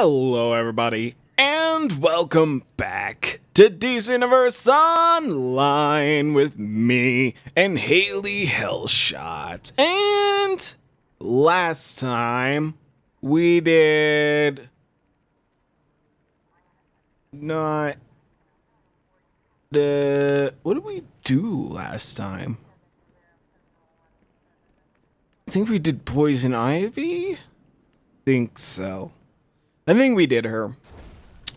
Hello everybody, and welcome back to DC Universe Online with me and Hailey Hellshot. And last time we did not what did we do last time? I think we did Poison Ivy? Think so. I think we did her.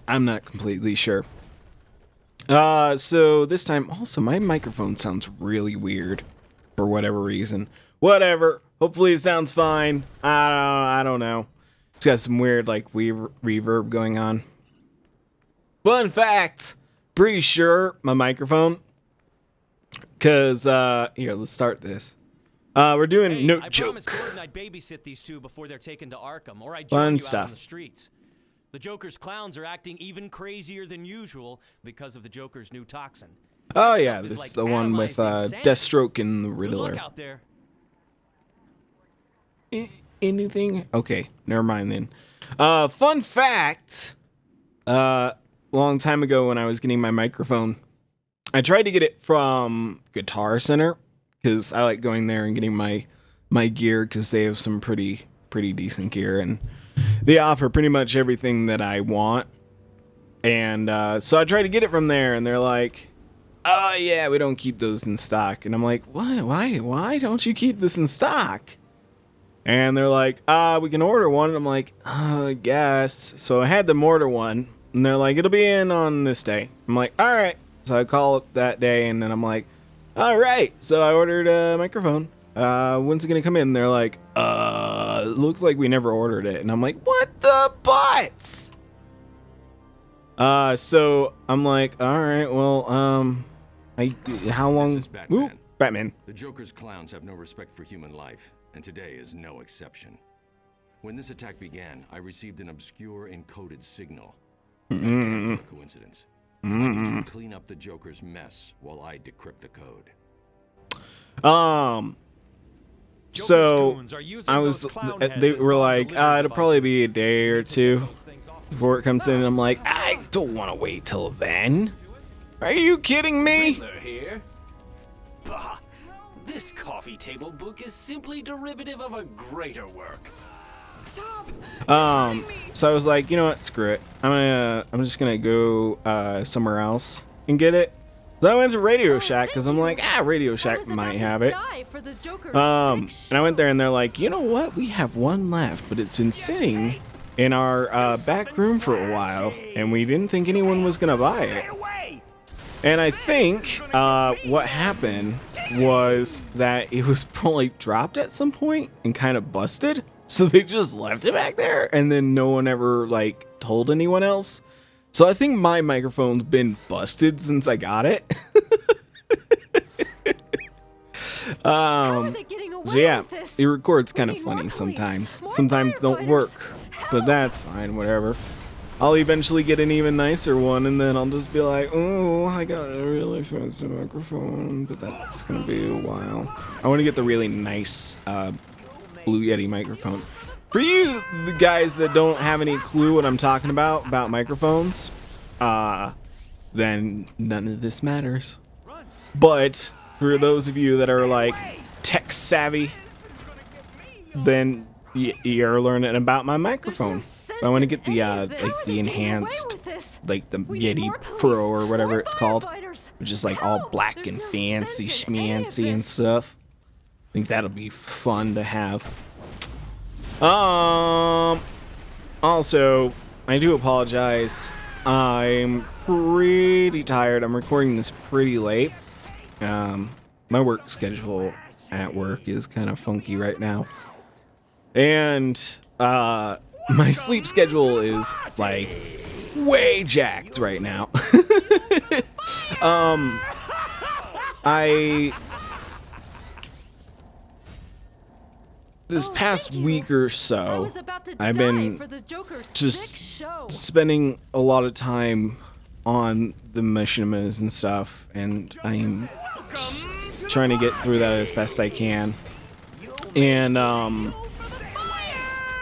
I'm not completely sure. So this time, also my microphone sounds really weird for whatever reason. Whatever. Hopefully it sounds fine. I don't know. It's got some weird like reverb going on. Fun fact, pretty sure my microphone, cause here, let's start this. We're doing no joke. I'd babysit these two before they're taken to Arkham, or I'd Fun join you stuff. out on the streets. The Joker's clowns are acting even crazier than usual because of the Joker's new toxin. Oh That yeah, stuff is this like is the one with analyzed insanity. Deathstroke and the Good Riddler. luck out there. Anything? Okay, never mind then. Fun fact. Long time ago when I was getting my microphone, I tried to get it from Guitar Center because I like going there and getting my gear because they have some pretty decent gear and they offer pretty much everything that I want. And so I tried to get it from there, and they're like, "Oh yeah, we don't keep those in stock." And I'm like, "What? Why don't you keep this in stock?" And they're like, "We can order one." And I'm like, "I guess." So I had them order one, and they're like, "It'll be in on this day." I'm like, "All right." So I call up that day, and then I'm like, "All right." So I ordered a microphone. When's it gonna come in? They're like, it looks like we never ordered it. And I'm like, what the butts? So I'm like, all right, well, how long? This is Batman. Ooh, Batman. The Joker's clowns have no respect for human life, and today is no exception. When this attack began, I received an obscure encoded signal. That can't be a coincidence. I need you to clean up the Joker's mess while I decrypt the code. So I was, they were like, it'll probably be a day or two before it comes in. And I'm like, I don't want to wait till then. Are you kidding me? Riddler here. Bah, this coffee table book is simply derivative of a greater work. So I was like, you know what, screw it. I'm just gonna go somewhere else and get it. So I went to Radio Shack because I'm like, Radio Shack might have it. And I went there and they're like, you know what? We have one left, but it's been sitting in our back room for a while, and we didn't think anyone was gonna buy it. And I think what happened was that it was probably dropped at some point and kind of busted. So they just left it back there, and then no one ever like told anyone else. So I think my microphone's been busted since I got it. So yeah, it records kind of funny sometimes. Sometimes don't work, but that's fine, whatever. I'll eventually get an even nicer one, and then I'll just be like, oh, I got a really fancy microphone, but that's gonna be a while. I want to get the really nice Blue Yeti microphone. For you, the guys that don't have any clue what I'm talking about microphones, then none of this matters. But for those of you that are like tech savvy, then you're learning about my microphone. I want to get the like the enhanced, like the Yeti Pro or whatever it's called, which is like all black and fancy schmancy and stuff. I think that'll be fun to have. Also, I do apologize. I'm pretty tired. I'm recording this pretty late. My work schedule at work is kind of funky right now. And my sleep schedule is like way jacked right now. This past week or so, I've been just spending a lot of time on the machinimas and stuff, and I'm just trying to get through that as best I can. And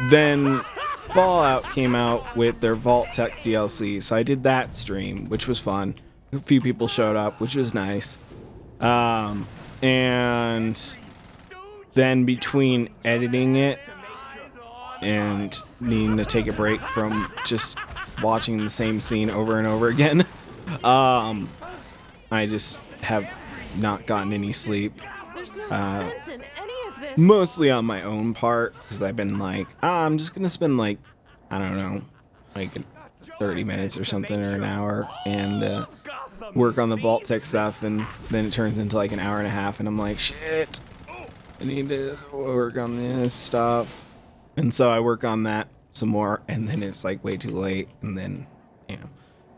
then Fallout came out with their Vault Tech DLC, so I did that stream, which was fun. A few people showed up, which was nice. And then between editing it and needing to take a break from just watching the same scene over and over again, I just have not gotten any sleep. There's no sense in any of this. Mostly on my own part, because I've been like, I'm just gonna spend like, I don't know, like 30 minutes or something, or an hour, and work on the Vault Tech stuff, and then it turns into like an hour and a half, and I'm like, shit, I need to work on this stuff. And so I work on that some more, and then it's like way too late, and then, you know,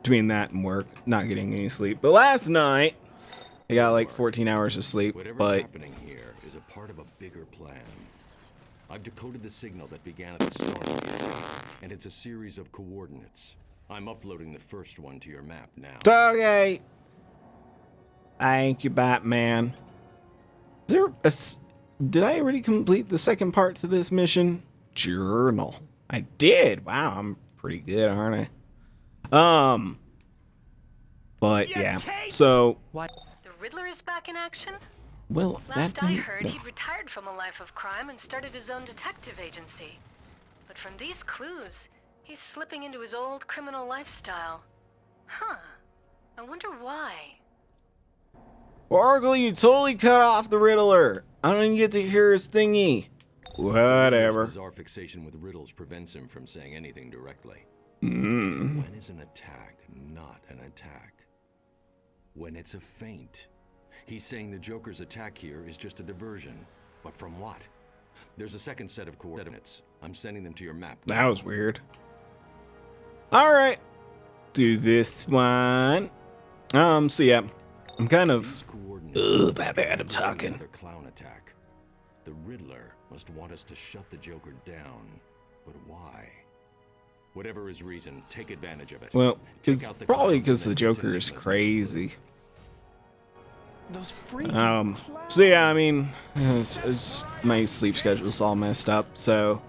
between that and work, not getting any sleep. But last night, I got like 14 hours of sleep. Whatever's happening here is a part of a bigger plan. I've decoded the signal that began at the storm gate, and it's a series of coordinates. I'm uploading the first one to your map now. Okay. Thank you, Batman. Did I already complete the second part to this mission? Journal. I did. Wow, I'm pretty good, aren't I? But yeah. So What? The Riddler is back in action? well, Last that I didn't- heard, he'd retired from a life of crime and started his own detective agency. But from these clues, he's slipping into his old criminal lifestyle. Huh. I wonder why. Sparkle, you totally cut off the Riddler. I don't even get to hear his thingy. Whatever. Bizarre fixation with riddles prevents him from saying anything directly. Mm. When is an attack not an attack? When it's a feint. He's saying the Joker's attack here is just a diversion. But from what? There's a second set of coordinates. I'm sending them to your map. That was weird. All right. Do this one. So yeah, I'm kind of. These coordinates Batman, I'm talking. Another clown attack. The Riddler must want us to shut the Joker down. But why? Whatever his reason, take advantage of it. Well, Take it's out the probably clowns because and the then Joker continue is those crazy. Those freaking So yeah, I mean, my sleep schedule's all messed up. So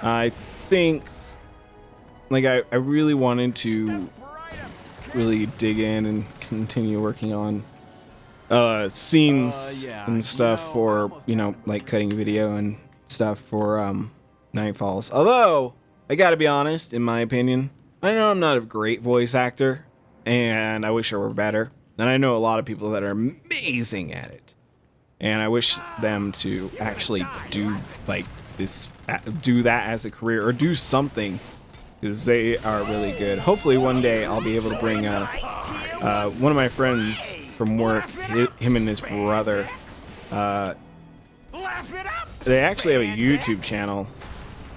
I think, like, I really wanted to really dig in and continue working on scenes yeah, and stuff you know, I for, almost you know, like cutting video and stuff for Night Falls. Although I gotta be honest, in my opinion, I know I'm not a great voice actor, and I wish I were better. And I know a lot of people that are amazing at it, and I wish them to actually do like this, do that as a career, or do something, because they are really good. Hopefully one day I'll be able to bring one of my friends from work, him and his brother. They actually have a YouTube channel.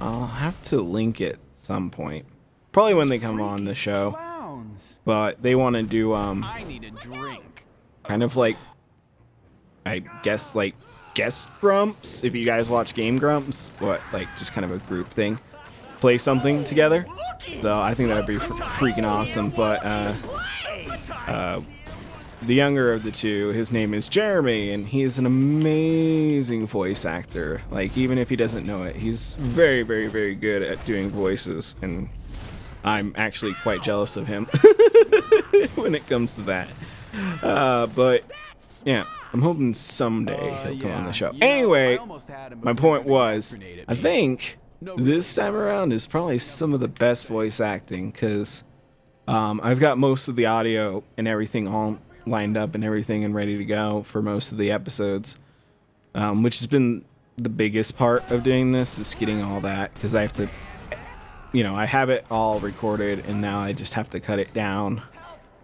I'll have to link it at some point, probably when they come on the show. clowns. But they want to do I need a drink. kind of like, I guess, like guest grumps, if you guys watch Game Grumps, but like just kind of a group thing, play something together. So I think that'd be freaking awesome. But the younger of the two, his name is Jeremy, and he is an amazing voice actor. Like, even if he doesn't know it, he's very, very, very good at doing voices, and I'm actually quite jealous of him when it comes to that. But yeah, I'm hoping someday he'll come on the show. Anyway, my point was, I think this time around is probably some of the best voice acting, because I've got most of the audio and everything all lined up and everything and ready to go for most of the episodes, which has been the biggest part of doing this, is getting all that, because I have to, you know, I have it all recorded, and now I just have to cut it down.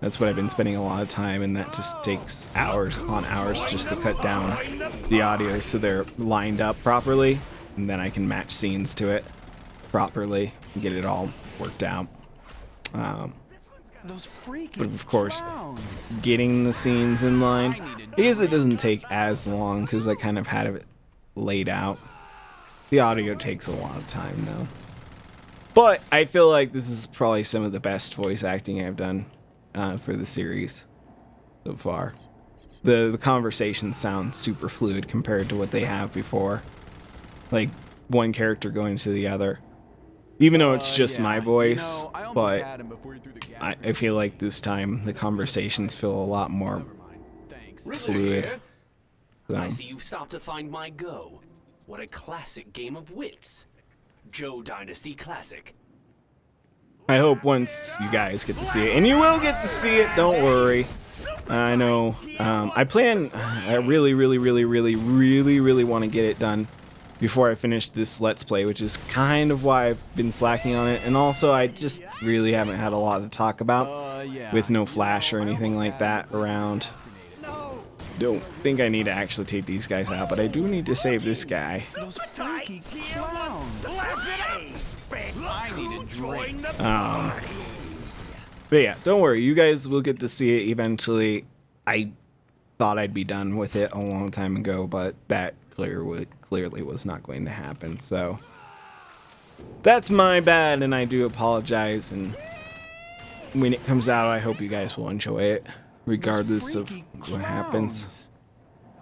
That's what I've been spending a lot of time, and that just takes hours on hours just to cut down the audio so they're lined up properly, and then I can match scenes to it properly and get it all worked out. Those freaking But of course, clowns. getting the scenes in line, I guess it doesn't take as long because I kind of had it laid out. The audio takes a lot of time though. But I feel like this is probably some of the best voice acting I've done for the series so far. The conversations sound super fluid compared to what they have before. Like one character going to the other. even though it's just my Yeah, voice. you know, I almost But had him before you threw the gas I feel like this time the conversations feel a lot more Never mind. Thanks. Riddler fluid. here. So, I see you've stopped to find my Go. What a classic game of wits. Joe Dynasty Classic. I hope once you guys get to see it, and you will get to see it, don't worry. I know. I really want to get it done before I finish this Let's Play, which is kind of why I've been slacking on it. And also, I just really haven't had a lot to talk about Yeah. with no Flash or anything like that around. Don't think I need to actually take these guys out, but I do need to save this guy. Those freaky clowns. I need a drink. But yeah, don't worry. You guys will get to see it eventually. I thought I'd be done with it a long time ago, but that clearly was not going to happen. So that's my bad, and I do apologize. And when it comes out, I hope you guys will enjoy it, regardless of what happens.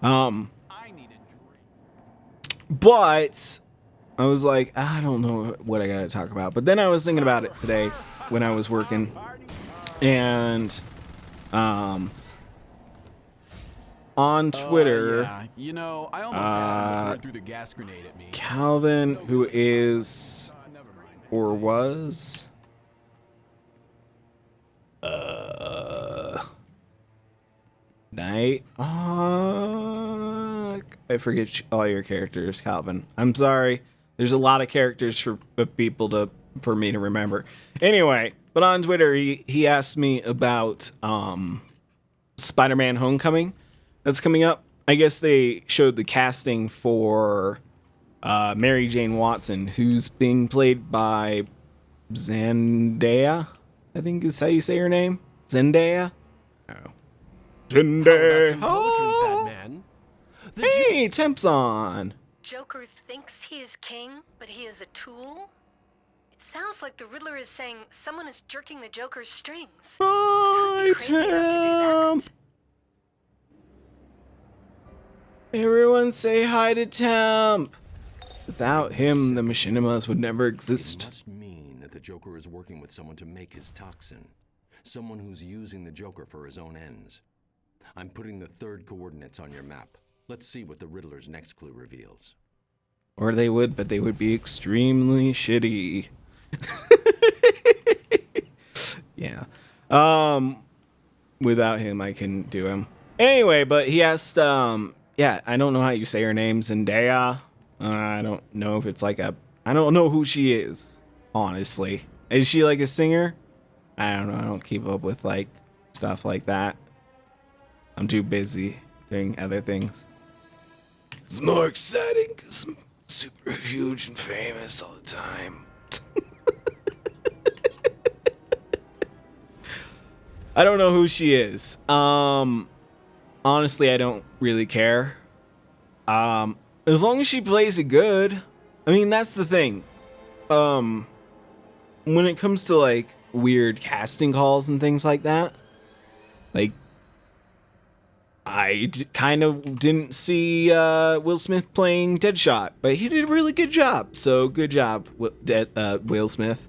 I need a drink. But I was like, I don't know what I gotta talk about. But then I was thinking about it today when I was working, and on Twitter, Yeah, you know, I almost had him before you threw the gas grenade at me. Calvin, who is Never mind. or was Night. I forget all your characters, Calvin. I'm sorry. There's a lot of characters for me to remember. Anyway, but on Twitter, he asked me about Spider-Man: Homecoming that's coming up. I guess they showed the casting for Mary Jane Watson, who's being played by Zendaya, I think is how you say her name. Zendaya? Oh. Zendaya. Some poetry, Batman. Hey, Temp's on. Joker thinks he is king, but he is a tool? It sounds like the Riddler is saying someone is jerking the Joker's strings. Hi, Crazy enough to do Temp. that. Everyone say hi to Temp. Without him, the machinimas would never It exist. must mean that the Joker is working with someone to make his toxin. Someone who's using the Joker for his own ends. I'm putting the third coordinates on your map. Let's see what the Riddler's next clue reveals. Or they would, but they would be extremely shitty. Yeah. Without him, I couldn't do him. Anyway, but he asked, yeah, I don't know how you say her name, Zendaya. I don't know if it's like I don't know who she is, honestly. Is she like a singer? I don't know. I don't keep up with like stuff like that. I'm too busy doing other things. It's more exciting because I'm super huge and famous all the time. I don't know who she is. Honestly, I don't really care. As long as she plays it good. I mean, that's the thing. When it comes to like weird casting calls and things like that, like I kind of didn't see Will Smith playing Deadshot, but he did a really good job. So good job, Will Smith.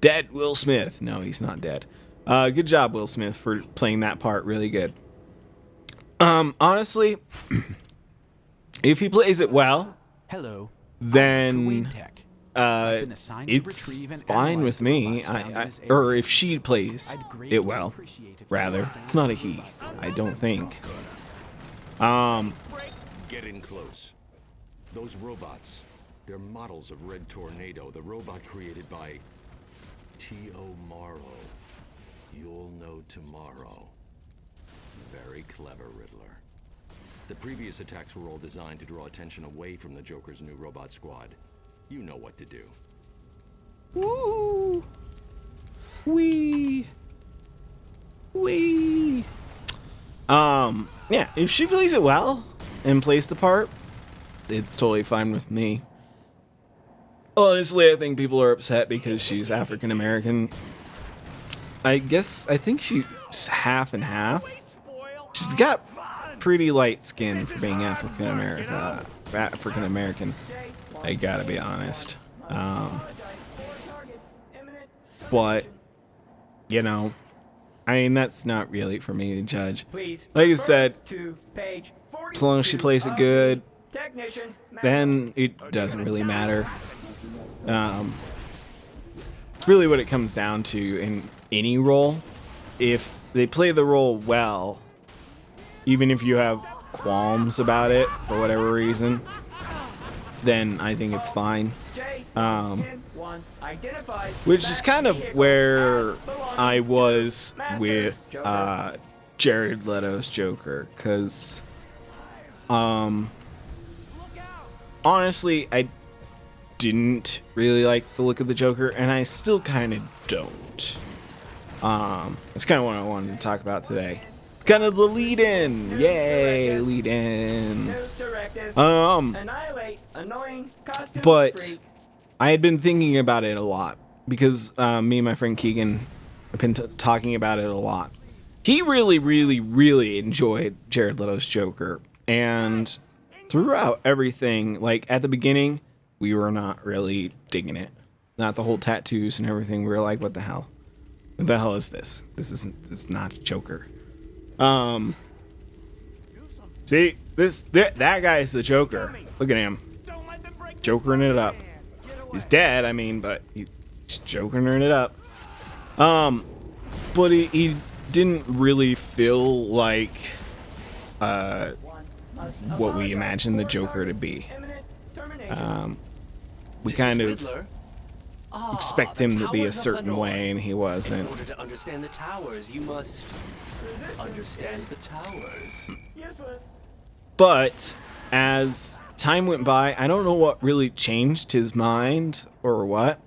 Dead Will Smith. No, he's not dead. Good job, Will Smith, for playing that part really good. Honestly, if he plays it well, Hello. then Tech. I've been assigned to it's retrieve and fine analyze with the me. robots found in this Or area. if she plays I'd greatly it well, appreciate if you rather. stopped It's not a by. he. I don't think. Get in close. Those robots, they're models of Red Tornado, the robot created by T.O. Morrow. You'll know tomorrow. Very clever, Riddler. The previous attacks were all designed to draw attention away from the Joker's new robot squad. You know what to do. Woo! Wee! Wee! Yeah, if she plays it well and plays the part, it's totally fine with me. Honestly, I think people are upset because she's African American. I think she's half and half. She's got pretty light skin for being African American. I gotta be honest. but, you know, I mean, that's not really for me to judge. Please Like I refer said, to page as long as she 42 plays it of good, the Technician's then it doesn't really matter. It's really what it comes down to in any role. If they play the role well, even if you have qualms about it for whatever reason, then I think it's fine. Which is kind of where I was with Jared Leto's Joker, because honestly, I didn't really like the look of the Joker, and I still kind of don't. It's kind of what I wanted to talk about today. It's kind of the lead-in. Yay, lead-ins. But I had been thinking about it a lot because me and my friend Keegan have been talking about it a lot. He really, really, really enjoyed Jared Leto's Joker, and throughout everything, like at the beginning, we were not really digging it. Not the whole tattoos and everything. We were like, what the hell? What the hell is this? It's not Joker. See, that guy is the Joker. Look at him. Jokering it up. He's dead, I mean, but he's jokering it up. But he didn't really feel like what we imagined the Joker to be. We kind of expect him to be a certain way, and he wasn't. In order to understand the towers, you must understand the towers. But as time went by, I don't know what really changed his mind or what.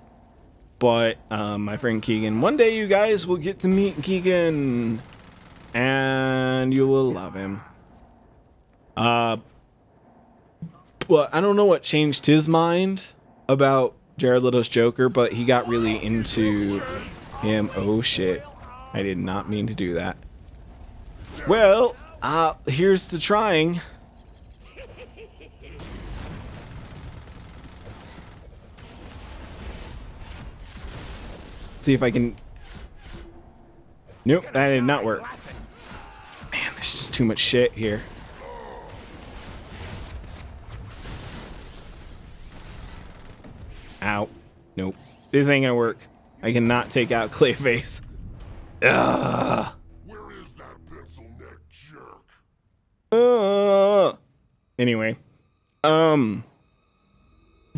But my friend Keegan, one day you guys will get to meet Keegan, and you will love him. But I don't know what changed his mind about Jared Leto's Joker, but he got really into him. Oh shit, I did not mean to do that. Well, here's to trying. See if I can. Nope, that did not work. Man, there's just too much shit here. Ow. Nope. This ain't gonna work. I cannot take out Clayface. Ugh. Where is that pencil neck jerk? Anyway. But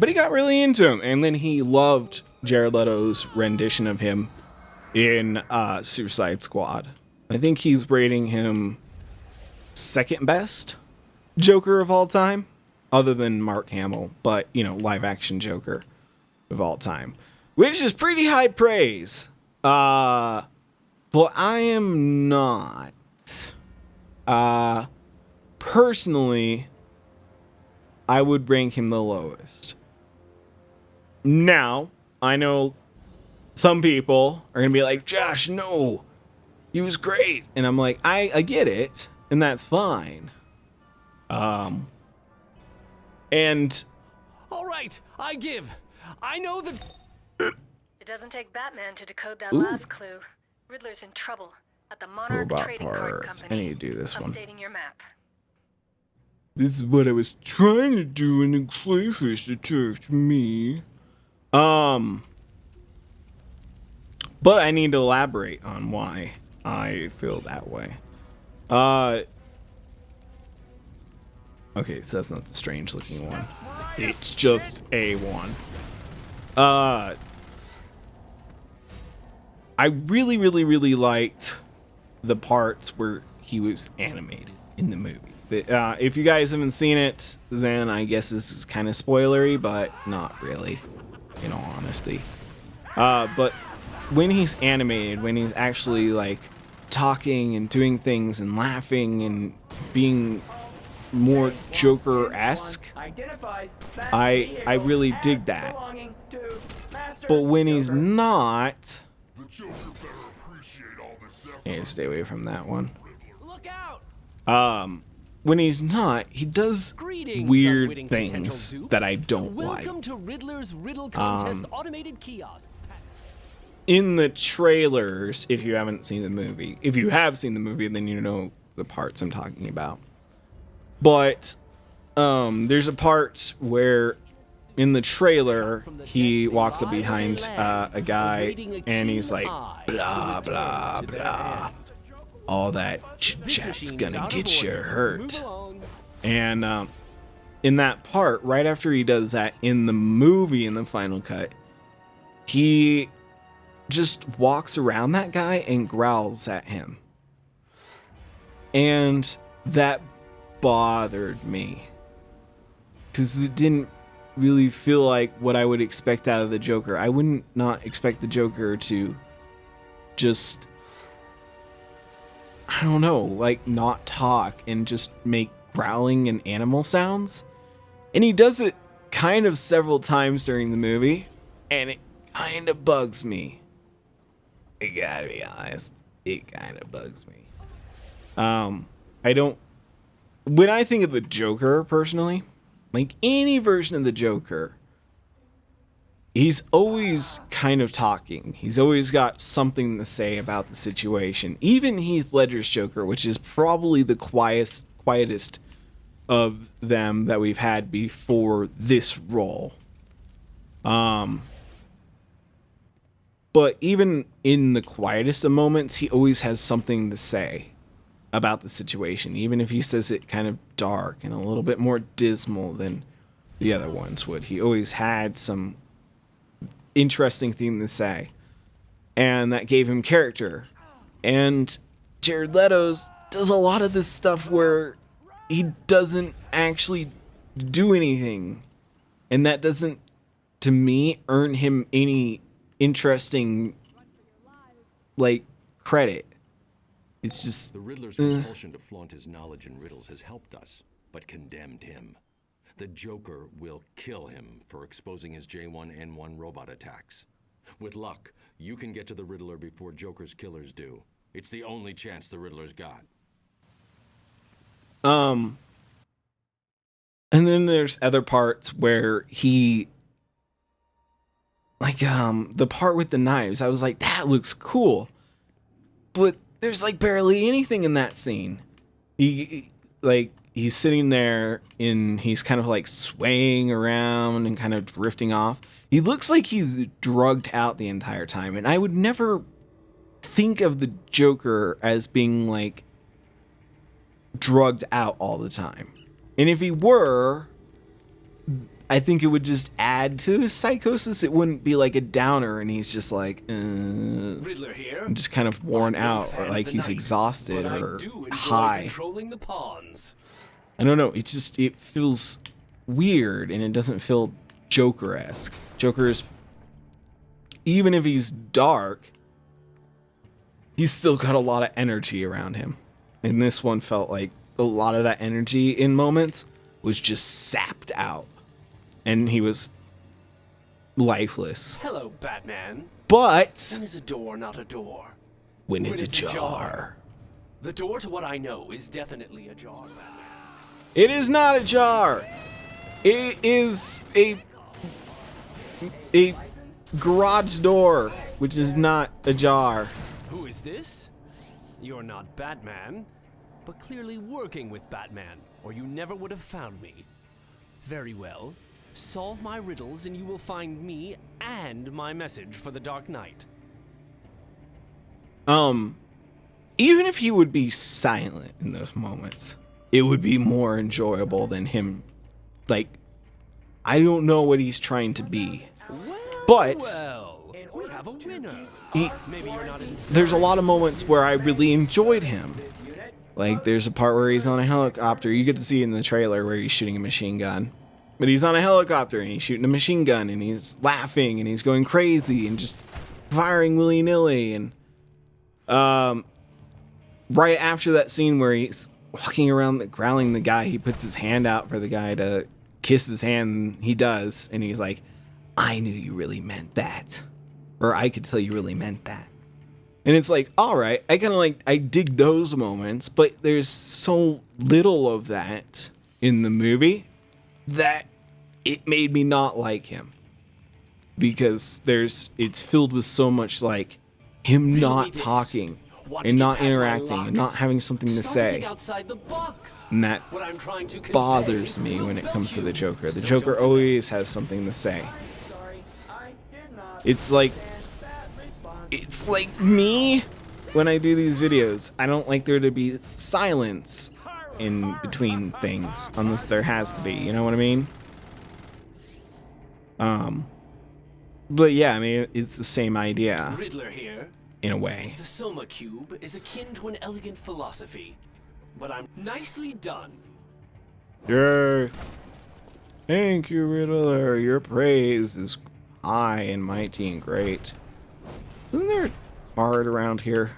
he got really into him, and then he loved Jared Leto's rendition of him in Suicide Squad. I think he's rating him second best Joker of all time, other than Mark Hamill, but, you know, live action Joker of all time, which is pretty high praise. But I am not. Personally, I would rank him the lowest. Now, I know some people are going to be like, Josh, no, he was great. And I'm like, I get it, and that's fine. And All right, I give. I know that. It doesn't take Batman to decode that last clue. Riddler's in trouble at the Monarch Robot Trading Card parts. Company. I need to do this one. Updating your map. This is what I was trying to do, and the Clayfish attacked me. But I need to elaborate on why I feel that way. Okay, so that's not the strange looking one. It's just a one. I really, really, really liked the parts where he was animated in the movie. If you guys haven't seen it, then I guess this is kind of spoilery, but not really, in all honesty. But when he's animated, when he's actually like talking and doing things and laughing and being more Joker-esque, I really dig that. But when he's not, The Joker better appreciate all this effort. yeah, stay away from that one. Look out! When he's not, he does Greetings, weird unwitting potential things dupe. that I don't like. Welcome to Riddler's Riddle Contest automated kiosk. in the trailers, if you haven't seen the movie, if you have seen the movie, then you know the parts I'm talking about. But there's a part where in the trailer he walks up behind a guy and he's like, blah blah blah, all that chit-chat's gonna get you hurt. And in that part, right after he does that in the movie, in the final cut, he just walks around that guy and growls at him. And that bothered me, because it didn't really feel like what I would expect out of the Joker. I wouldn't not expect the Joker to just, I don't know, like not talk and just make growling and animal sounds. And he does it kind of several times during the movie, and it kind of bugs me. I gotta be honest, it kind of bugs me. I don't, when I think of the Joker personally, like any version of the Joker, he's always kind of talking. He's always got something to say about the situation. Even Heath Ledger's Joker, which is probably the quietest of them that we've had before this role. But even in the quietest of moments, he always has something to say about the situation, even if he says it kind of dark and a little bit more dismal than the other ones would. He always had some interesting thing to say, and that gave him character. And Jared Leto's does a lot of this stuff where he doesn't actually do anything, and that doesn't, to me, earn him any interesting, like, credit. It's just the Riddler's compulsion to flaunt his knowledge in riddles has helped us, but condemned him. The Joker will kill him for exposing his J1N1 robot attacks. With luck, you can get to the Riddler before Joker's killers do. It's the only chance the Riddler's got. And then there's other parts where he, like, the part with the knives, I was like, that looks cool. But there's, like, barely anything in that scene. He's sitting there and he's kind of, like, swaying around and kind of drifting off. He looks like he's drugged out the entire time. And I would never think of the Joker as being, like, drugged out all the time. And if he were, I think it would just add to his psychosis. It wouldn't be like a downer and he's just like, Riddler here. just kind of worn out, or like he's exhausted or high. Controlling the pawns. I don't know. It feels weird, and it doesn't feel Joker-esque. Joker is, even if he's dark, he's still got a lot of energy around him. And this one felt like a lot of that energy in moments was just sapped out. And he was lifeless. Hello, Batman. But When is a door not a door? when it's ajar. The door to what I know is definitely ajar, Batman. It is not ajar. It is a garage door, which is not ajar. Who is this? You're not Batman, but clearly working with Batman, or you never would have found me. Very well. Solve my riddles and you will find me and my message for the Dark Knight. Even if he would be silent in those moments, it would be more enjoyable than him. Like, I don't know what he's trying to be, but We have a winner. Maybe you're not in. there's a lot of moments where I really enjoyed him. Like, there's a part where he's on a helicopter. You get to see in the trailer where he's shooting a machine gun. But he's on a helicopter and he's shooting a machine gun and he's laughing and he's going crazy and just firing willy-nilly. And right after that scene where he's walking around growling the guy, he puts his hand out for the guy to kiss his hand, and he does. And he's like, I knew you really meant that. Or I could tell you really meant that. And it's like, all right, I kind of like, I dig those moments, but there's so little of that in the movie that it made me not like him. because it's filled with so much like him not talking and not interacting and not having something to say. And that bothers me when it comes to the Joker. The Joker always has something to say. It's like me when I do these videos. I don't like there to be silence in between things unless there has to be, you know what I mean? But yeah, I mean, it's the same idea. Riddler here. In a way. The Soma Cube is akin to an elegant philosophy, but I'm nicely done. Yay. Thank you, Riddler. Your praise is high and mighty and great. Isn't there a card around here?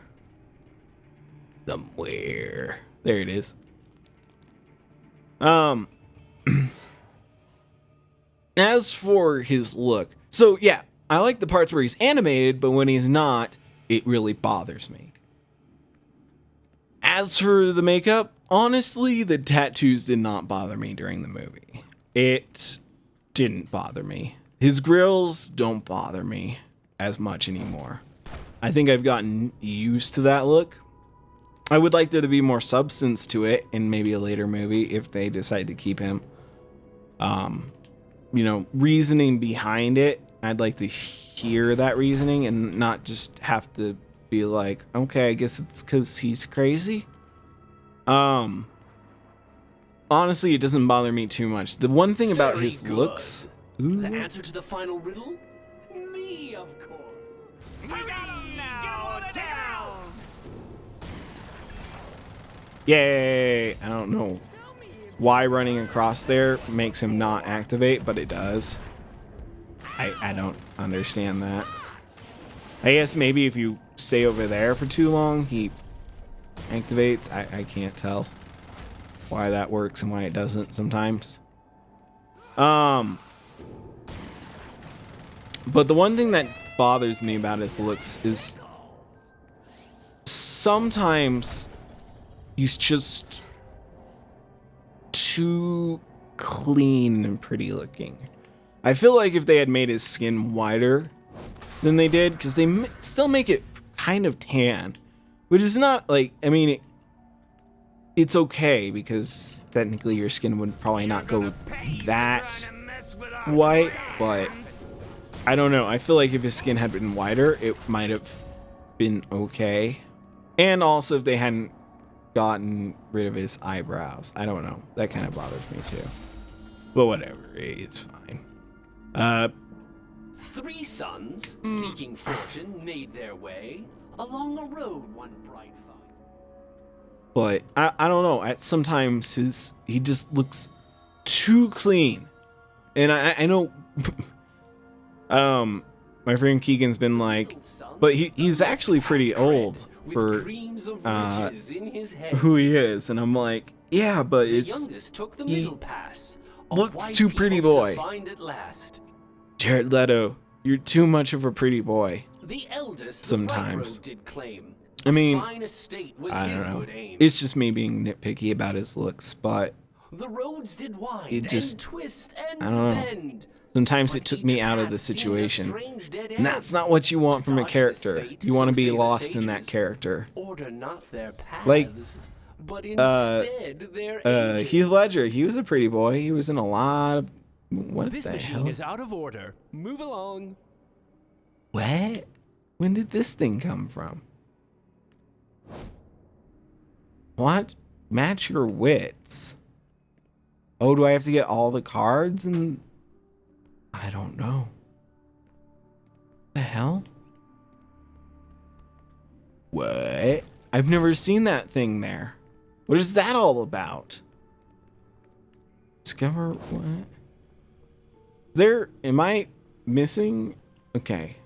Somewhere. There it is. As for his look, so yeah, I like the parts where he's animated, but when he's not, it really bothers me. As for the makeup, honestly, the tattoos did not bother me during the movie. It didn't bother me. His grills don't bother me as much anymore. I think I've gotten used to that look. I would like there to be more substance to it in maybe a later movie if they decide to keep him. You know, reasoning behind it. I'd like to hear that reasoning and not just have to be like, okay, I guess it's because he's crazy. Honestly, it doesn't bother me too much. The one thing about his looks... The answer to the final riddle? Me, of course. I got him now. Get down. Yay! I don't know why running across there makes him not activate, but it does. I don't understand that. I guess maybe if you stay over there for too long, he activates. I can't tell why that works and why it doesn't sometimes. But the one thing that bothers me about his looks is sometimes he's just too clean and pretty looking. I feel like if they had made his skin whiter than they did, because they still make it kind of tan, which is not like, I mean, it's okay because technically your skin would probably not go that white, but I don't know. I feel like if his skin had been whiter, it might have been okay. And also if they hadn't gotten rid of his eyebrows. I don't know. That kind of bothers me too. But whatever. It's fine. Three sons, seeking fortune, made their way along a road one bright fine. But I don't know. Sometimes he just looks too clean. And I know my friend Keegan's been like, but he's actually pretty old for who he is, and I'm like, yeah, but he looks too pretty boy. Jared Leto, you're too much of a pretty boy. Sometimes. I mean, I don't know. It's just me being nitpicky about his looks, but it just, I don't know. Sometimes it took me out of the situation. And that's not what you want from a character. You want to be lost in that character. Like, Heath Ledger, he was a pretty boy. He was in a lot of... What this the machine hell? is out of order. Move along. What? When did this thing come from? What? Match your wits. Oh, do I have to get all the cards? And I don't know. The hell? What? I've never seen that thing there. What is that all about? Discover what? Am I missing? Okay.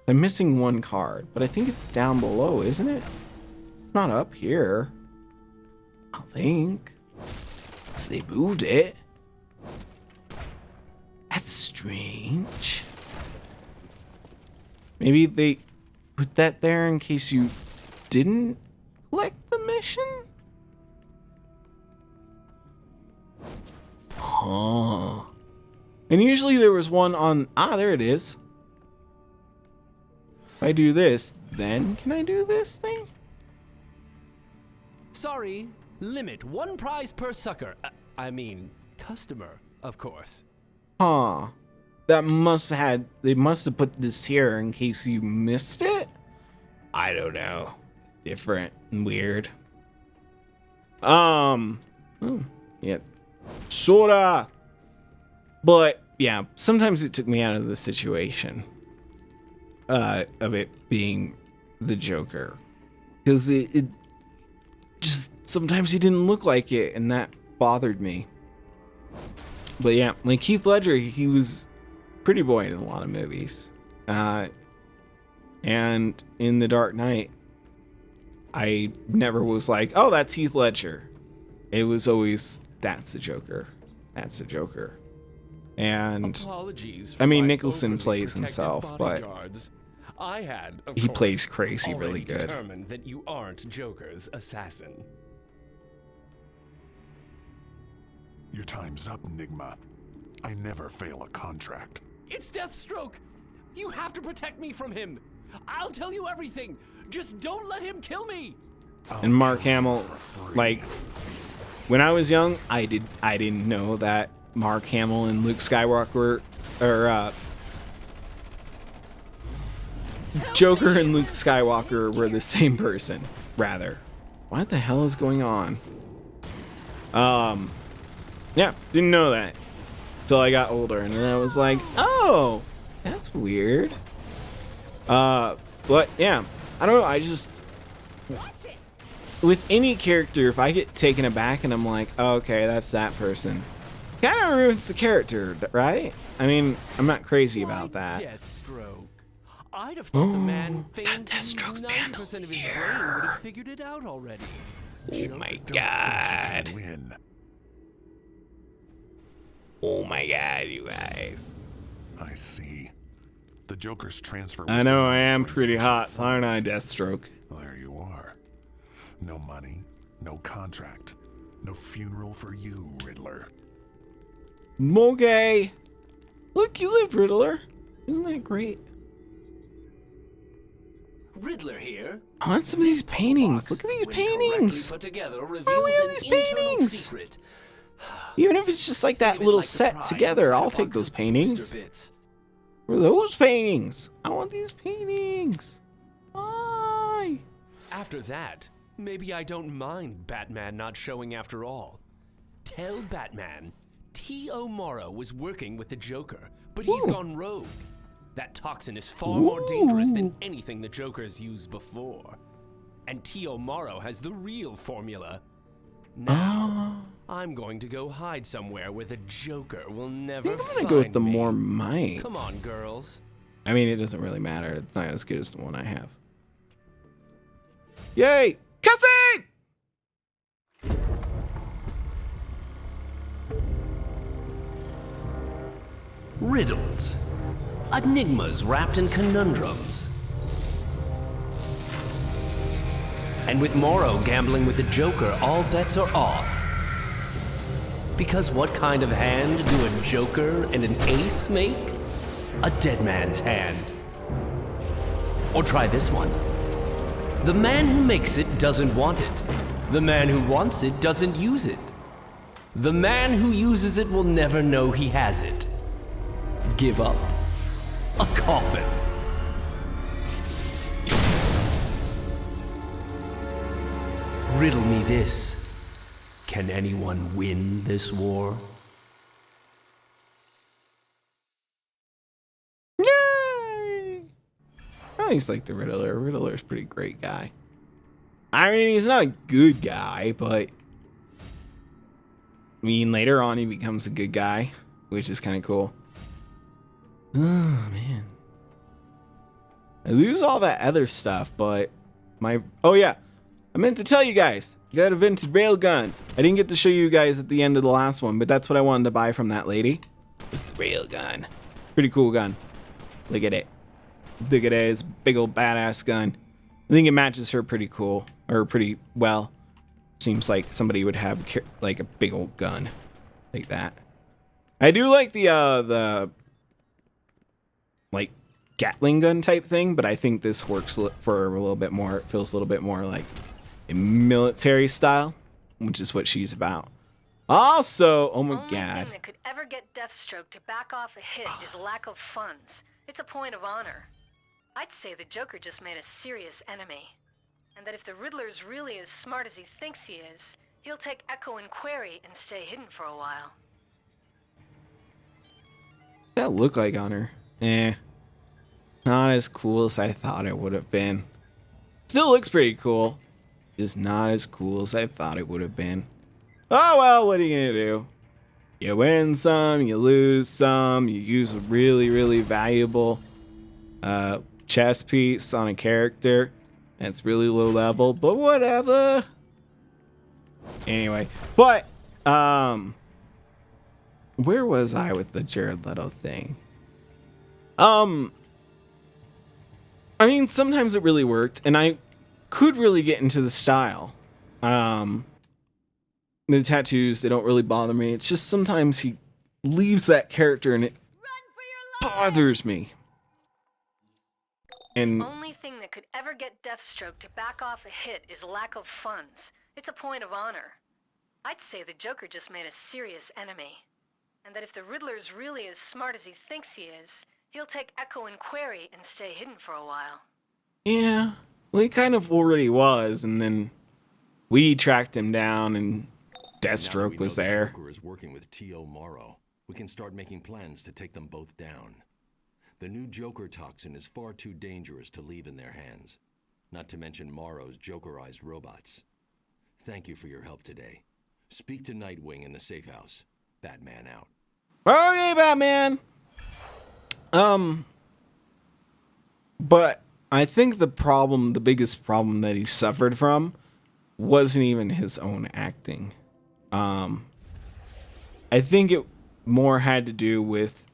I'm missing one card, but I think it's down below, isn't it? Not up here. I think. So they moved it. That's strange. Maybe they put that there in case you didn't collect the mission? Huh. And usually there was one on... Ah, there it is. If I do this, then can I do this thing? Sorry, limit 1 prize per sucker. I mean, customer, of course. Huh. They must have put this here in case you missed it? I don't know. It's different and weird. Yeah. Sorta. But yeah, sometimes it took me out of the situation. Of it being the Joker. Because it just sometimes he didn't look like it, and that bothered me. But yeah, like Heath Ledger, he was pretty boy in a lot of movies. And in The Dark Knight, I never was like, oh, that's Heath Ledger. It was always, that's the Joker. That's the Joker. And Apologies I mean, my Nicholson overly plays protective himself, but bodyguards. I had, of he course, plays crazy already really good. determined that you aren't Joker's assassin. Your time's up, Enigma. I never fail a contract. It's Deathstroke! You have to protect me from him! I'll tell you everything! Just don't let him kill me! And Mark Hamill, like, when I was young, I didn't know that Mark Hamill and Luke Skywalker, or Joker and Luke Skywalker were the same person, rather. What the hell is going on? Yeah, didn't know that until I got older, and then I was like, oh, that's weird. But yeah, I don't know, I just, with any character, if I get taken aback and I'm like, oh, okay, that's that person, kind of ruins the character, right? I mean, I'm not crazy about that. Deathstroke. I'd have thought the man famed Deathstroke 90% of his brain would have figured it out already. Oh my Don't god. think you can win. Oh my god, you guys. I see. The Joker's transfer. I was know denied I am for pretty hot, insufficient aren't I, funds. Deathstroke? Well, there you are. No money, no contract, no funeral for you, Riddler. Okay. Look, you lived, Riddler. Isn't that great? Riddler here. I want some of these paintings. Look at these When correctly paintings. put together, Why do we reveals have an these internal paintings? secret. Even if it's just like that Give it little like a set prize together, inside a I'll take box those of paintings. booster bits. For those paintings. I want these paintings. Why? After that, maybe I don't mind Batman not showing after all. Tell Batman T.O. Morrow was working with the Joker, but he's Ooh. gone rogue. That toxin is far more dangerous than anything the Joker's used before. And T.O. Morrow has the real formula. Now, I'm going to go hide somewhere where the Joker will never I think I'm find gonna go with the me. more might. Come on, girls. I mean, it doesn't really matter. It's not as good as the one I have. Yay! Cussing! Riddles. Enigmas wrapped in conundrums. And with Morrow gambling with the Joker, all bets are off. Because what kind of hand do a Joker and an ace make? A dead man's hand. Or try this one. The man who makes it doesn't want it. The man who wants it doesn't use it. The man who uses it will never know he has it. Give up. A coffin. Riddle me this. Can anyone win this war? Yay! I he's like the Riddler. Riddler's a pretty great guy. I mean, he's not a good guy, but I mean, later on he becomes a good guy, which is kind of cool. Oh, man. I lose all that other stuff, but oh yeah, I meant to tell you guys, I got a vintage railgun. I didn't get to show you guys at the end of the last one, but that's what I wanted to buy from that lady. It's the railgun. Pretty cool gun. Look at it. Look at it. It's a big old badass gun. I think it matches her pretty cool, or pretty well. Seems like somebody would have like a big old gun like that. I do like the like Gatling gun type thing, but I think this works for a little bit more. It feels a little bit more like a military style, which is what she's about. Also, oh my Only god. thing that could ever get Deathstroke to back off a hit is lack of funds. It's a point of honor. I'd say the Joker just made a serious enemy. And that if the Riddler's really as smart as he thinks he is, he'll take Echo and Query and stay hidden for a while. That look like on her? Not as cool as I thought it would have been. Still looks pretty cool. Just not as cool as I thought it would have been. Oh well, what are you gonna do? You win some, you lose some, you use a really, really valuable chess piece on a character that's really low level, but whatever. Anyway, but where was I with the Jared Leto thing? I mean, sometimes it really worked, and I could really get into the style. The tattoos, they don't really bother me. It's just sometimes he leaves that character and it bothers me. And Only thing that could ever get Deathstroke to back off a hit is lack of funds. It's a point of honor. I'd say the Joker just made a serious enemy. And that if the Riddler's really as smart as he thinks he is, he'll take Echo and Query and stay hidden for a while. yeah, well, he kind of already was, and then we tracked him down and Deathstroke was there. The Joker is working with T.O. Morrow. We can start making plans to take them both down. The new Joker toxin is far too dangerous to leave in their hands. Not to mention Morrow's Jokerized robots. Thank you for your help today. Speak to Nightwing in the safe house. Batman out. Okay, Batman. But I think the biggest problem that he suffered from wasn't even his own acting. I think it more had to do with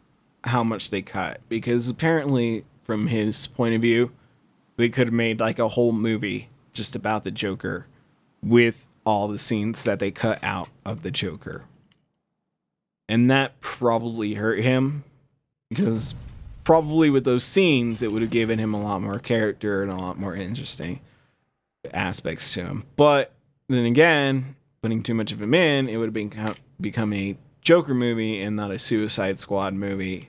how much they cut, because apparently from his point of view, they could have made like a whole movie just about the Joker with all the scenes that they cut out of the Joker. And that probably hurt him, because probably with those scenes, it would have given him a lot more character and a lot more interesting aspects to him. But then again, putting too much of him in, it would have become a Joker movie and not a Suicide Squad movie.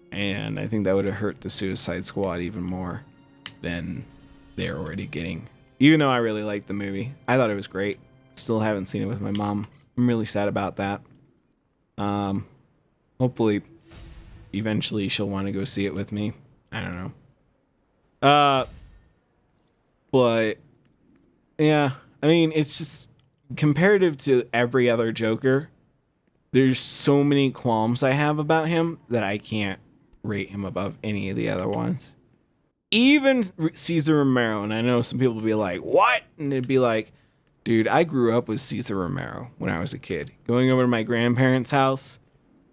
And I think that would have hurt the Suicide Squad even more than they're already getting. Even though I really liked the movie. I thought it was great. Still haven't seen it with my mom. I'm really sad about that. Hopefully, eventually she'll want to go see it with me. I don't know. But, yeah. I mean, it's just, comparative to every other Joker, there's so many qualms I have about him that I can't rate him above any of the other ones. Even Cesar Romero, and I know some people will be like, what? And it'd be like, dude, I grew up with Cesar Romero when I was a kid. Going over to my grandparents' house,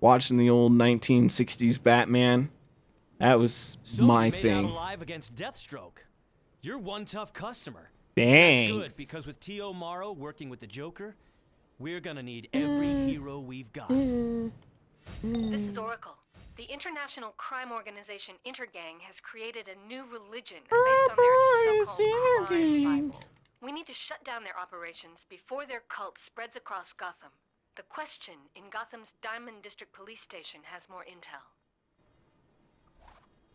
watching the old 1960s Batman. That was my thing. Made out alive against Deathstroke. You're one tough customer. Dang. That's good, because with T.O. Morrow working with the Joker, we're gonna need every hero we've got. This is Oracle. The international crime organization Intergang has created a new religion based on their so-called crime Bible. We need to shut down their operations before their cult spreads across Gotham. The Question in Gotham's Diamond District Police Station has more intel.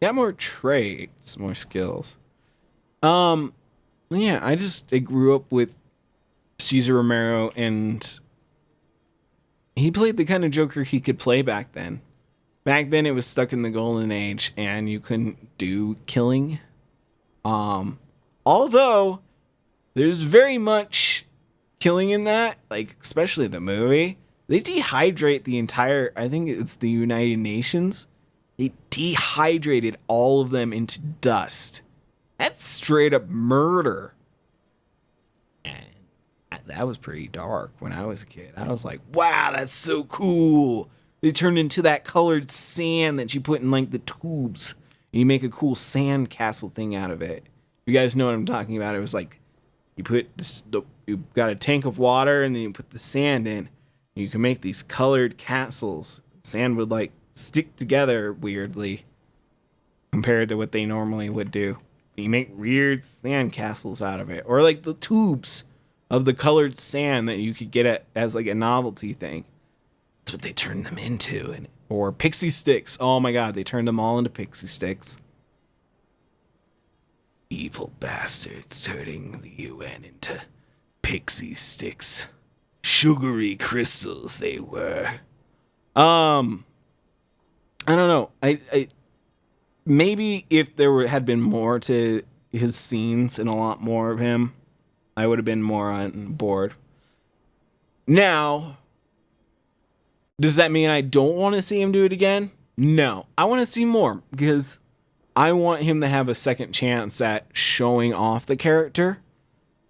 Got more traits, more skills. Yeah, I grew up with Cesar Romero, and he played the kind of Joker he could play back then. Back then, it was stuck in the golden age, and you couldn't do killing. Although there's very much killing in that, like especially the movie. They dehydrate the entire, I think it's the United Nations. They dehydrated all of them into dust. That's straight up murder. And that was pretty dark when I was a kid. I was like, wow, that's so cool. They turned into that colored sand that you put in like the tubes. And you make a cool sand castle thing out of it. You guys know what I'm talking about. It was like you put this, you got a tank of water and then you put the sand in. And you can make these colored castles. Sand would like stick together weirdly. compared to what they normally would do. You make weird sand castles out of it, or like the tubes of the colored sand that you could get at, as like a novelty thing. That's what they turned them into. Or pixie sticks. Oh my god, they turned them all into pixie sticks. Evil bastards turning the UN into pixie sticks. Sugary crystals they were. I don't know. I maybe if there had been more to his scenes and a lot more of him, I would have been more on board. Now, does that mean I don't want to see him do it again? No. I want to see more because I want him to have a second chance at showing off the character.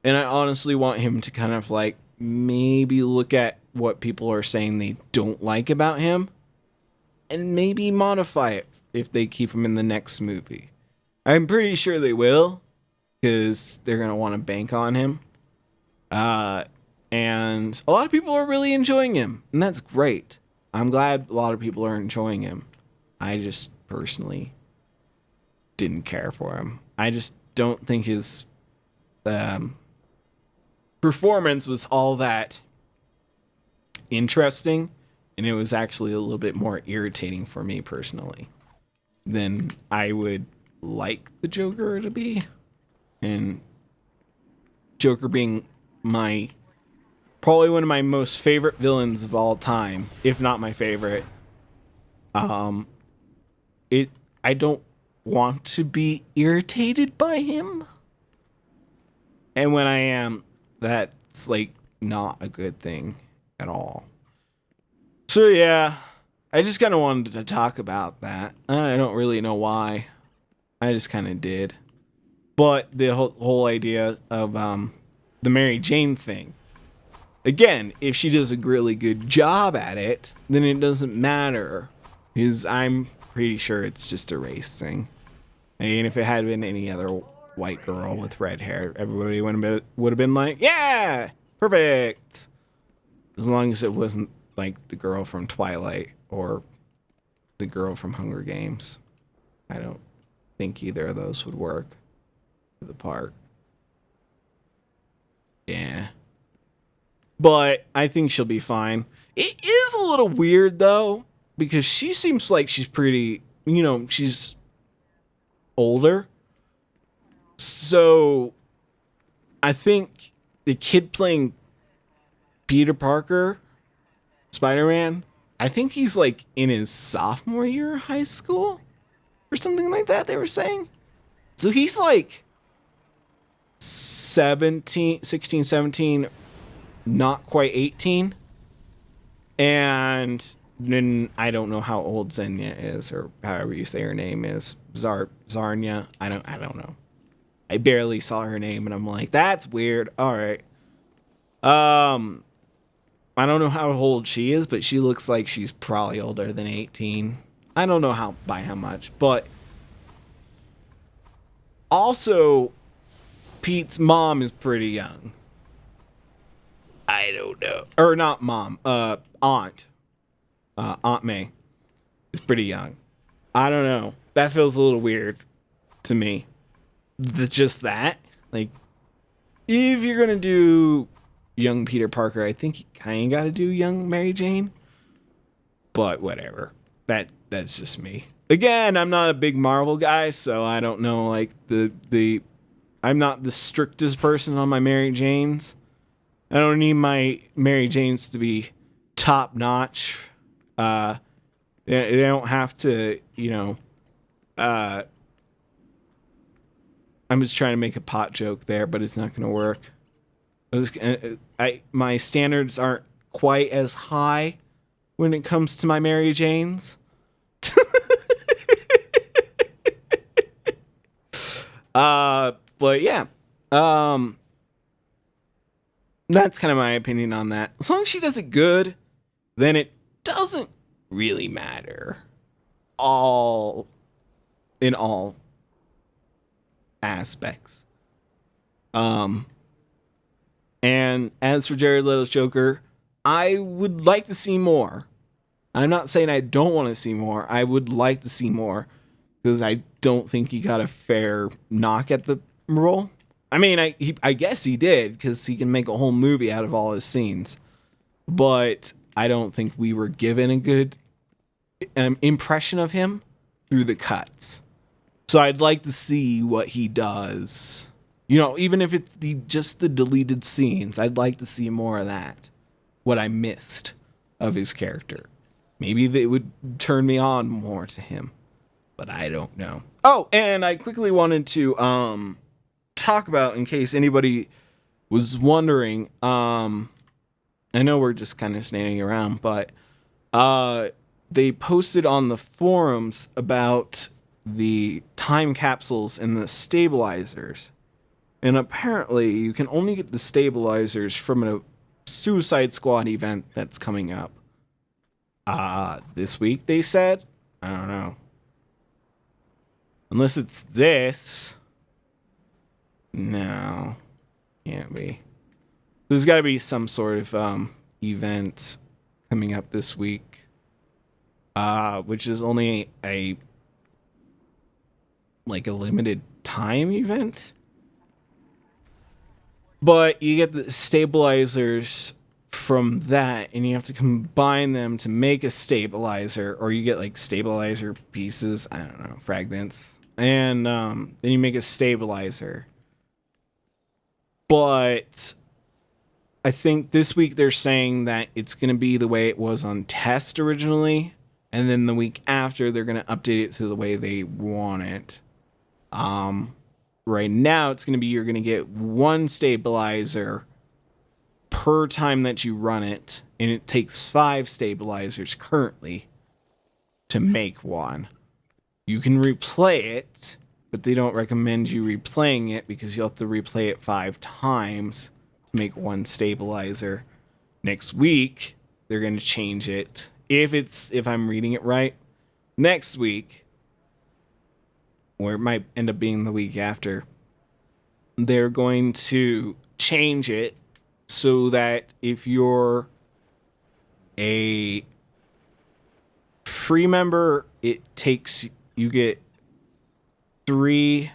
And I honestly want him to kind of like maybe look at what people are saying they don't like about him and maybe modify it if they keep him in the next movie. I'm pretty sure they will because they're going to want to bank on him. And a lot of people are really enjoying him, and that's great. I'm glad a lot of people are enjoying him. I just personally didn't care for him. I just don't think his performance was all that interesting, and it was actually a little bit more irritating for me personally than I would like the Joker to be. And Joker being probably one of my most favorite villains of all time, if not my favorite. I don't want to be irritated by him. And when I am, that's like not a good thing at all. So yeah, I just kind of wanted to talk about that. I don't really know why. I just kind of did. But the whole idea of the Mary Jane thing. Again, if she does a really good job at it, then it doesn't matter. Because I'm pretty sure it's just a race thing. I mean, if it had been any other white girl with red hair, everybody would have been like, yeah, perfect. As long as it wasn't like the girl from Twilight or the girl from Hunger Games. I don't think either of those would work for the part. Yeah. But I think she'll be fine. It is a little weird, though, because she seems like she's pretty, she's older. So I think the kid playing Peter Parker, Spider-Man, I think he's like in his sophomore year of high school or something like that, they were saying. So he's like 16, 17, not quite 18. And then I don't know how old Xenia is, or however you say her name is. Zarnia. I don't know. I barely saw her name and I'm like, that's weird. All right. I don't know how old she is, but she looks like she's probably older than 18. I don't know by how much, but also Pete's mom is pretty young. I don't know. Or not mom, aunt. Aunt May is pretty young. I don't know. That feels a little weird to me. Just that. Like, if you're going to do young Peter Parker, I think you kind of got to do young Mary Jane. But whatever. That's just me. Again, I'm not a big Marvel guy, so I don't know, like, I'm not the strictest person on my Mary Janes. I don't need my Mary Janes to be top notch. They don't have to, I'm just trying to make a pot joke there, but it's not going to work. My standards aren't quite as high when it comes to my Mary Janes. But yeah, that's kind of my opinion on that. As long as she does it good, then it doesn't really matter. In all aspects. And as for Jared Leto's Joker, I would like to see more. I'm not saying I don't want to see more. I would like to see more. because I don't think he got a fair knock at the role. I mean, I guess he did, because he can make a whole movie out of all his scenes. But I don't think we were given a good impression of him through the cuts. So I'd like to see what he does. You know, even if it's just the deleted scenes, I'd like to see more of that. What I missed of his character. Maybe they would turn me on more to him. But I don't know. Oh, and I quickly wanted to talk about, in case anybody was wondering, I know we're just kind of standing around, but they posted on the forums about the time capsules and the stabilizers. And apparently you can only get the stabilizers from a Suicide Squad event that's coming up. This week, they said? I don't know. Unless it's this. No. Can't be. There's got to be some sort of event coming up this week. Which is only a limited time event. But you get the stabilizers from that, and you have to combine them to make a stabilizer, or you get like stabilizer pieces, I don't know, fragments, and then you make a stabilizer. But I think this week they're saying that it's going to be the way it was on test originally, and then the week after they're going to update it to the way they want it. Right now it's going to be, you're going to get one stabilizer per time that you run it, and it takes 5 stabilizers currently to make one. You can replay it, but they don't recommend you replaying it because you'll have to replay it 5 times to make one stabilizer. Next week, they're going to change it. If I'm reading it right, next week, or it might end up being the week after, they're going to change it so that if you're a free member, you get 3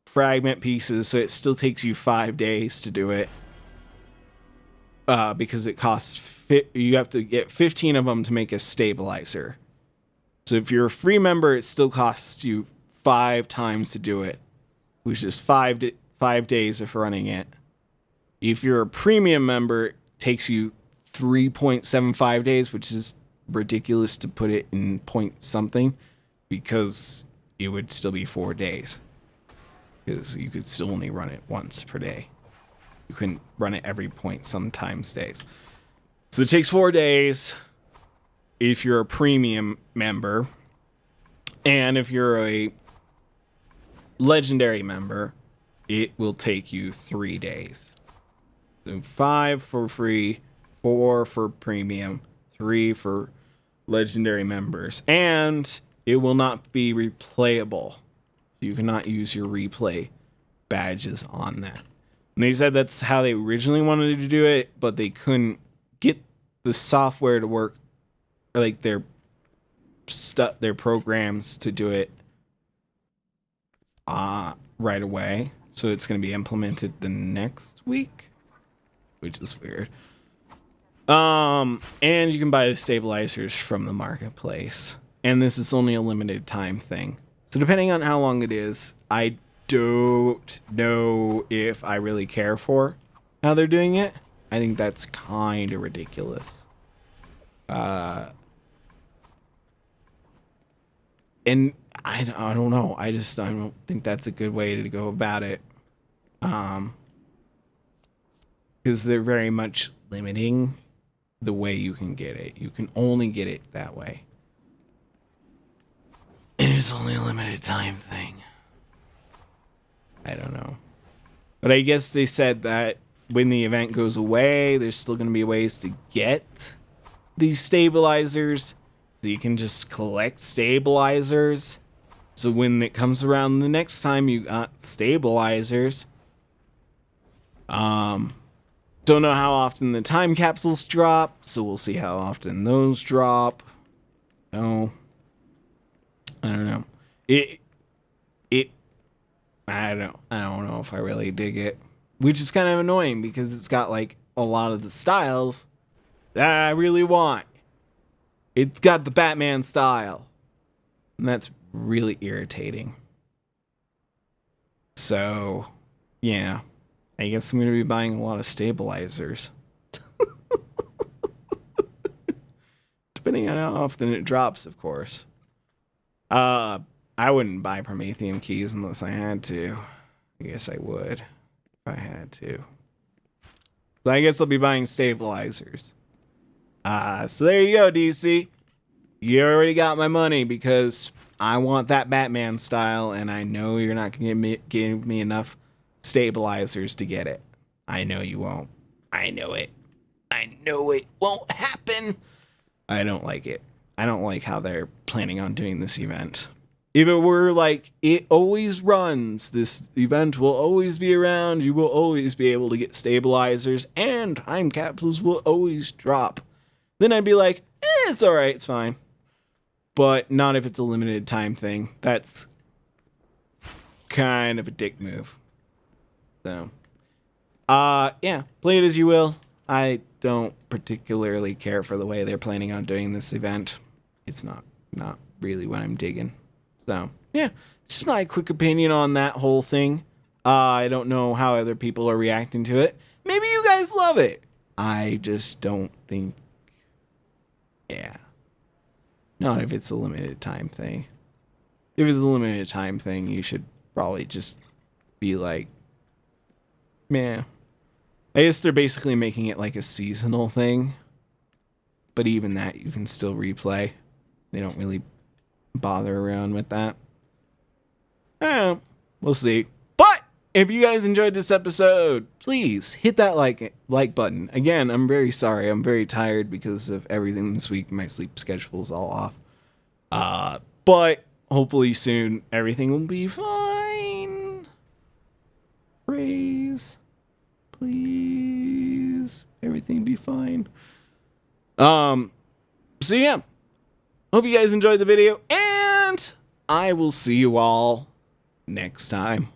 fragment pieces, so it still takes you 5 days to do it. Because it costs, you have to get 15 of them to make a stabilizer. So if you're a free member, it still costs you 5 times to do it, which is 5 days of running it. If you're a premium member, it takes you 3.75 days, which is ridiculous to put it in point something, because it would still be 4 days. Because you could still only run it once per day. You couldn't run it every point sometimes days. So it takes 4 days if you're a premium member. And if you're a legendary member, it will take you 3 days. So 5 for free, 4 for premium, 3 for legendary members. And it will not be replayable. You cannot use your replay badges on that. And they said that's how they originally wanted to do it, but they couldn't get the software to work, or like their programs to do it right away. So it's going to be implemented the next week, which is weird. And you can buy the stabilizers from the marketplace. And this is only a limited time thing. So depending on how long it is, I don't know if I really care for how they're doing it. I think that's kind of ridiculous. And I don't know. I don't think that's a good way to go about it. Because they're very much limiting the way you can get it. You can only get it that way. And it's only a limited time thing. I don't know. But I guess they said that when the event goes away, there's still going to be ways to get these stabilizers. So you can just collect stabilizers. So when it comes around the next time you got stabilizers. Don't know how often the time capsules drop. So we'll see how often those drop. No. I don't know. I don't know if I really dig it, which is kind of annoying because it's got like a lot of the styles that I really want. It's got the Batman style, and that's really irritating. So, yeah, I guess I'm going to be buying a lot of stabilizers. Depending on how often it drops, of course. I wouldn't buy Promethean keys unless I had to. I guess I would if I had to. So I guess I'll be buying stabilizers. So there you go, DC. You already got my money because I want that Batman style, and I know you're not going to give me enough stabilizers to get it. I know you won't. I know it. I know it won't happen. I don't like it. I don't like how they're planning on doing this event. If it were like, it always runs, this event will always be around, you will always be able to get stabilizers, and time capsules will always drop, then I'd be like, it's alright, it's fine. But not if it's a limited time thing. That's kind of a dick move. So, yeah, play it as you will. I don't particularly care for the way they're planning on doing this event. It's not really what I'm digging. So, yeah, just my quick opinion on that whole thing. I don't know how other people are reacting to it. Maybe you guys love it. I just don't think, yeah. Not if it's a limited time thing. If it's a limited time thing, you should probably just be like, man. I guess they're basically making it like a seasonal thing. But even that, you can still replay. They don't really bother around with that. We'll see. But if you guys enjoyed this episode, please hit that like button. Again, I'm very sorry. I'm very tired because of everything this week. My sleep schedule is all off. But hopefully soon everything will be fine. Praise. Please. Everything be fine. So yeah. Hope you guys enjoyed the video, and I will see you all next time.